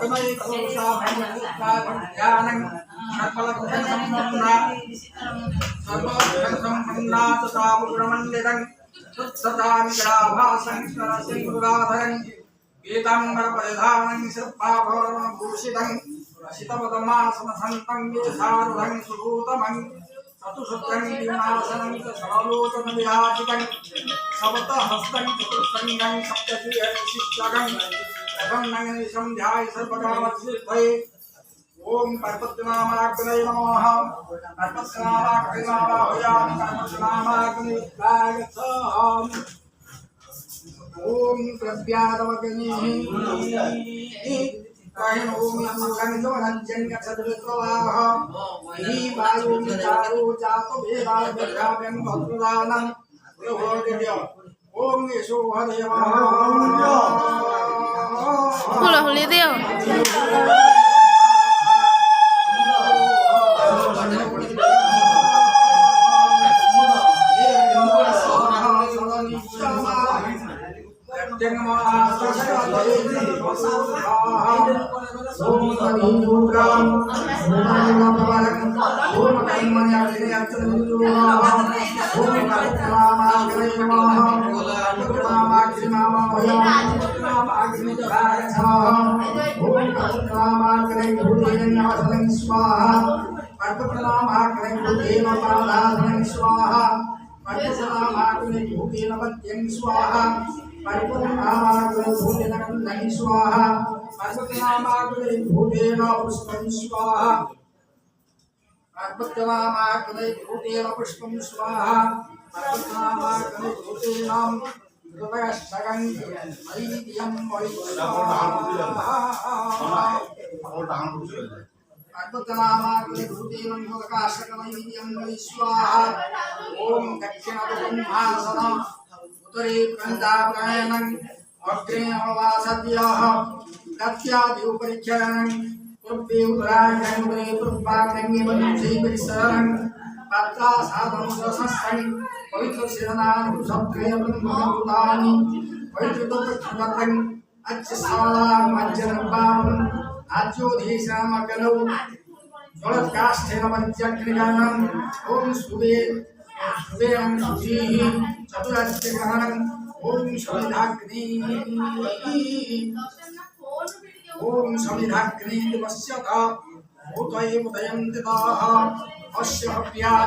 अग्नये कलशा भगवत्ता ज्ञानं सर्वलक्षणसम्पन्ना सर्वलक्षणसम्पन्ना तथा मुद्रमण्डितं तत्सदामिकराभासं सरसिंहराधरं पीताम्बरपरिधानं शिरःपाभरणभूषितं रसितपदमासनसन्तं वेशारूढं सुभूतमं चतुःशतं विनाशनं च सर्वलोचनविराजितं सप्तहस्तं चतुस्सङ्गं सप्तद्विहरिशिष्टकं प्रसन्नं निसन्ध्याय सर्वकामसिद्धये ओम पर्वतनामाग्नये नमः पर्वतनामाग्नये नमः पर्वतनामाग्नये स्वागतम् ओम प्रव्यादवग्निः कायन ओम गंधवनज्जन्यसद्विप्रवाह हि वायुमितारो जातो वेदाभ्यां भद्रदानं देवोदित्य ओम येशो हदेवः Hula huli dia. ओम दक्षिणब्रह्मासनं उत्तरे प्रन्ताप्रायणं अग्रे अवासद्यः दत्यादिपरिचरणं पूर्वे उत्तरायणं उत्तरे पूर्वाग्नेये वदन्ति परिसरणं पात्रासादनुसंस्थं पवित्रशिरनानि सप्तय ब्रह्मभूतानि पवित्रतोपक्षुवतं अच्छसालां मज्जनपावनं आज्योधीशामकलौ जलत्काष्ठेन वज्रग्निगानं ओम सुवेरं शुचिः चतुरस्यगहनं ओम समिधाग्नि दिवस्यत भूतये उदयन्ति ताः अस्य हव्यात्